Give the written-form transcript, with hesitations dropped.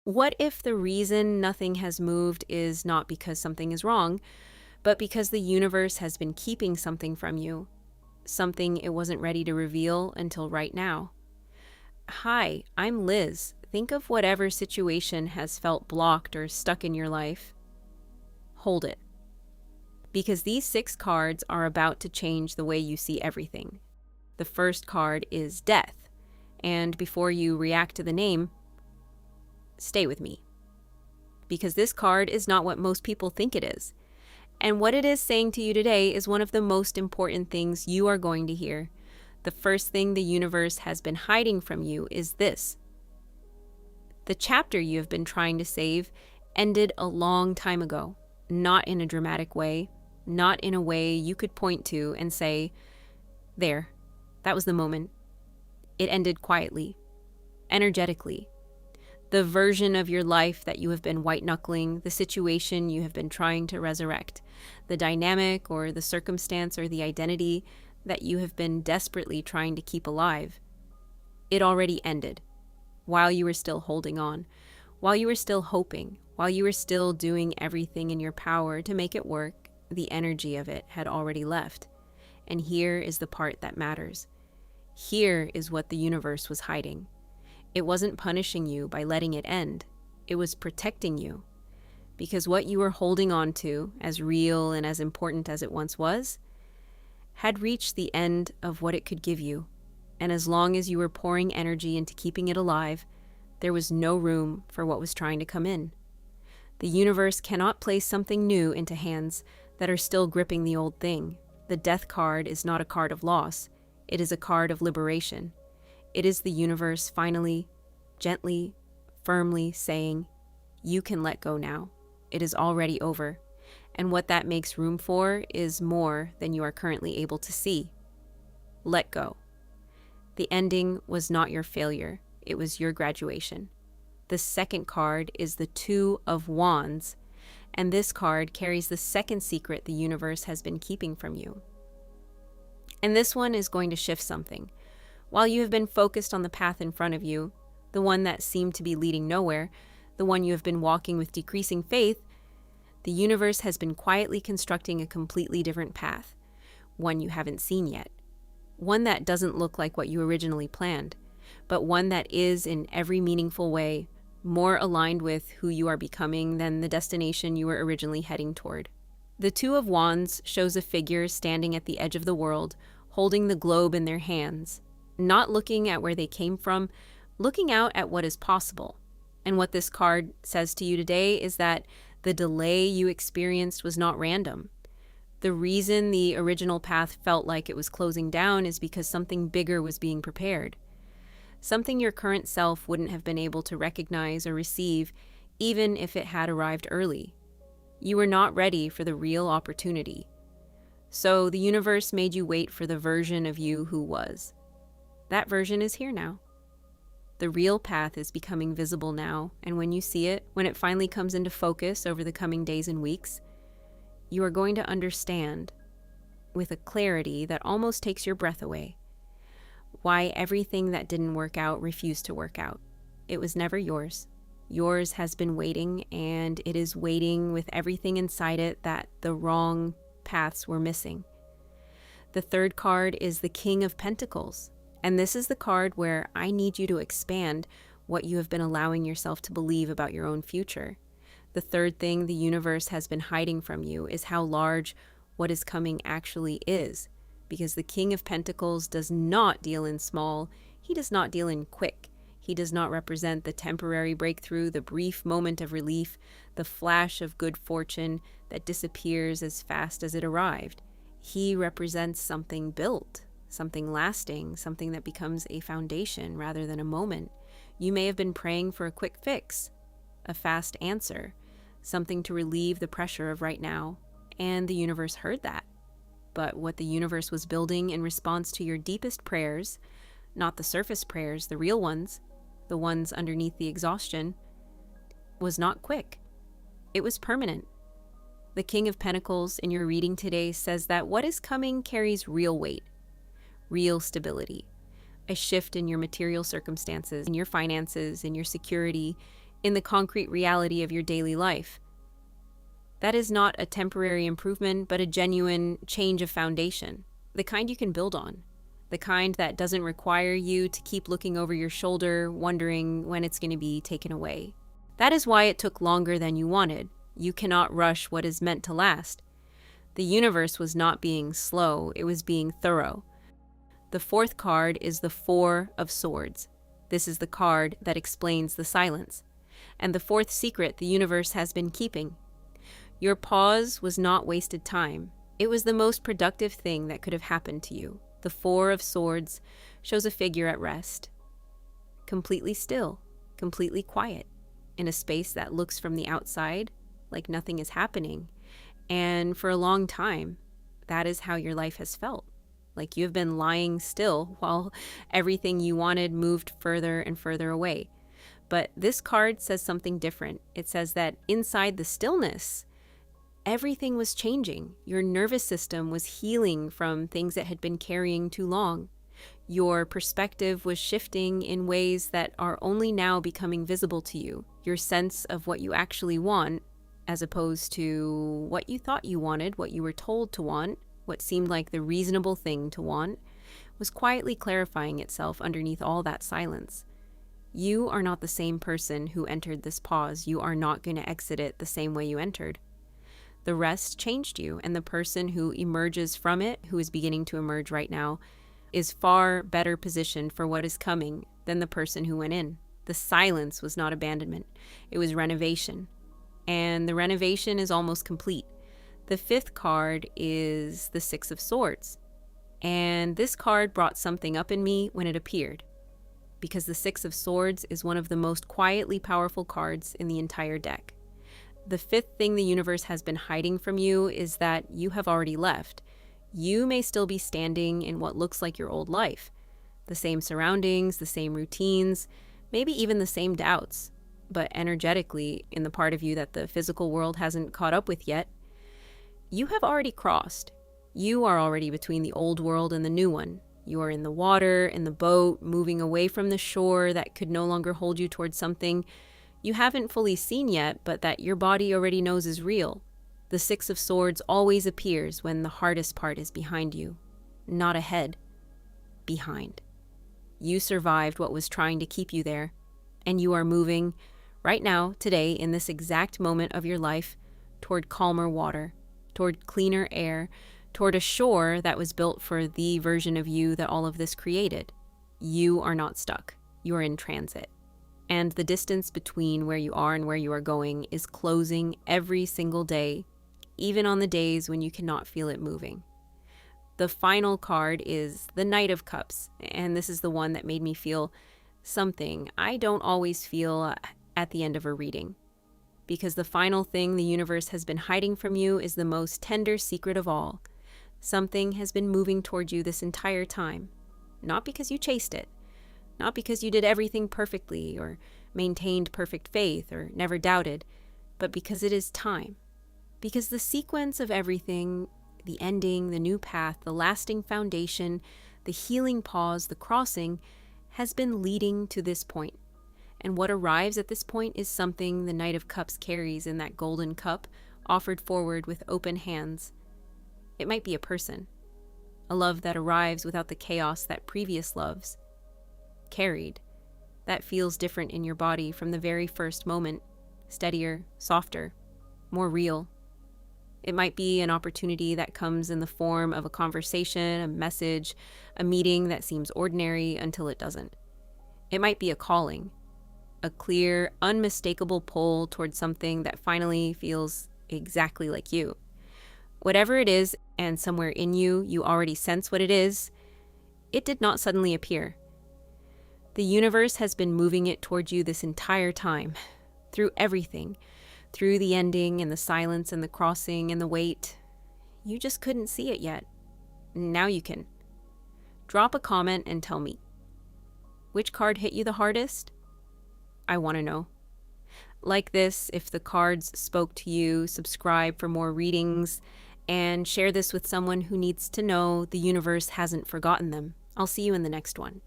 What if the reason nothing has moved is not because something is wrong, but because the universe has been keeping something from you, something it wasn't ready to reveal until right now? Hi, I'm Liz. Think of whatever situation has felt blocked or stuck in your life. Hold it. Because these 6 cards are about to change the way you see everything. The first card is Death. And before you react to the name, stay with me. Because this card is not what most people think it is. And what it is saying to you today is one of the most important things you are going to hear. The first thing the universe has been hiding from you is this. The chapter you have been trying to save ended a long time ago, not in a dramatic way, not in a way you could point to and say, there, that was the moment. It ended quietly, energetically. The version of your life that you have been white-knuckling, the situation you have been trying to resurrect, the dynamic or the circumstance or the identity that you have been desperately trying to keep alive. It already ended, while you were still holding on, while you were still hoping, while you were still doing everything in your power to make it work. The energy of it had already left. And here is the part that matters. Here is what the universe was hiding. It wasn't punishing you by letting it end. It was protecting you. Because what you were holding on to, as real and as important as it once was, had reached the end of what it could give you. And as long as you were pouring energy into keeping it alive, there was no room for what was trying to come in. The universe cannot place something new into hands that are still gripping the old thing. The Death card is not a card of loss. It is a card of liberation. It is the universe finally, gently, firmly saying, you can let go now. It is already over. And what that makes room for is more than you are currently able to see. Let go. The ending was not your failure. It was your graduation. The second card is the Two of Wands, and this card carries the second secret the universe has been keeping from you. And this one is going to shift something. While you have been focused on the path in front of you, the one that seemed to be leading nowhere, the one you have been walking with decreasing faith, the universe has been quietly constructing a completely different path, one you haven't seen yet, one that doesn't look like what you originally planned, but one that is in every meaningful way more aligned with who you are becoming than the destination you were originally heading toward. The Two of Wands shows a figure standing at the edge of the world, holding the globe in their hands, not looking at where they came from, looking out at what is possible. And what this card says to you today is that the delay you experienced was not random. The reason the original path felt like it was closing down is because something bigger was being prepared. Something your current self wouldn't have been able to recognize or receive, even if it had arrived early. You were not ready for the real opportunity. So the universe made you wait for the version of you who was. That version is here now. The real path is becoming visible now, and when you see it, when it finally comes into focus over the coming days and weeks, you are going to understand, with a clarity that almost takes your breath away, why everything that didn't work out refused to work out. It was never yours. Yours has been waiting, and it is waiting with everything inside it that the wrong paths were missing. The third card is the King of Pentacles, and this is the card where I need you to expand what you have been allowing yourself to believe about your own future. The third thing the universe has been hiding from you is how large what is coming actually is. Because the King of Pentacles does not deal in small, he does not deal in quick. He does not represent the temporary breakthrough, the brief moment of relief, the flash of good fortune that disappears as fast as it arrived. He represents something built, something lasting, something that becomes a foundation rather than a moment. You may have been praying for a quick fix, a fast answer, something to relieve the pressure of right now, and the universe heard that. But what the universe was building in response to your deepest prayers, not the surface prayers, the real ones, the ones underneath the exhaustion, was not quick. It was permanent. The King of Pentacles in your reading today says that what is coming carries real weight, real stability, a shift in your material circumstances, in your finances, in your security, in the concrete reality of your daily life. That is not a temporary improvement, but a genuine change of foundation, the kind you can build on, the kind that doesn't require you to keep looking over your shoulder, wondering when it's going to be taken away. That is why it took longer than you wanted. You cannot rush what is meant to last. The universe was not being slow, it was being thorough. The fourth card is the Four of Swords. This is the card that explains the silence, and the fourth secret the universe has been keeping. Your pause was not wasted time. It was the most productive thing that could have happened to you. The Four of Swords shows a figure at rest, completely still, completely quiet, in a space that looks from the outside like nothing is happening. And for a long time, that is how your life has felt. Like you have been lying still while everything you wanted moved further and further away. But this card says something different. It says that inside the stillness, everything was changing. Your nervous system was healing from things that had been carrying too long. Your perspective was shifting in ways that are only now becoming visible to you. Your sense of what you actually want, as opposed to what you thought you wanted, what you were told to want, what seemed like the reasonable thing to want, was quietly clarifying itself underneath all that silence. You are not the same person who entered this pause. You are not going to exit it the same way you entered. The rest changed you, and the person who emerges from it, who is beginning to emerge right now, is far better positioned for what is coming than the person who went in. The silence was not abandonment. It was renovation. And the renovation is almost complete. The fifth card is the Six of Swords. And this card brought something up in me when it appeared, because the Six of Swords is one of the most quietly powerful cards in the entire deck. The fifth thing the universe has been hiding from you is that you have already left. You may still be standing in what looks like your old life. The same surroundings, the same routines, maybe even the same doubts. But energetically, in the part of you that the physical world hasn't caught up with yet, you have already crossed. You are already between the old world and the new one. You are in the water, in the boat, moving away from the shore that could no longer hold you towards something you haven't fully seen yet, but that your body already knows is real. The Six of Swords always appears when the hardest part is behind you. Not ahead, behind. You survived what was trying to keep you there, and you are moving right now, today, in this exact moment of your life, toward calmer water, toward cleaner air, toward a shore that was built for the version of you that all of this created. You are not stuck. You are in transit. And the distance between where you are and where you are going is closing every single day, even on the days when you cannot feel it moving. The final card is the Knight of Cups, and this is the one that made me feel something I don't always feel at the end of a reading. Because the final thing the universe has been hiding from you is the most tender secret of all. Something has been moving toward you this entire time, not because you chased it, not because you did everything perfectly or maintained perfect faith or never doubted, but because it is time. Because the sequence of everything, the ending, the new path, the lasting foundation, the healing pause, the crossing, has been leading to this point. And what arrives at this point is something the Knight of Cups carries in that golden cup, offered forward with open hands. It might be a person, a love that arrives without the chaos that previous loves carried, that feels different in your body from the very first moment, steadier, softer, more real. It might be an opportunity that comes in the form of a conversation, a message, a meeting that seems ordinary until it doesn't. It might be a calling, a clear, unmistakable pull towards something that finally feels exactly like you. Whatever it is, and somewhere in you, you already sense what it is, it did not suddenly appear. The universe has been moving it toward you this entire time, through everything, through the ending and the silence and the crossing and the wait. You just couldn't see it yet. Now you can. Drop a comment and tell me. Which card hit you the hardest? I want to know. Like this if the cards spoke to you, subscribe for more readings, and share this with someone who needs to know the universe hasn't forgotten them. I'll see you in the next one.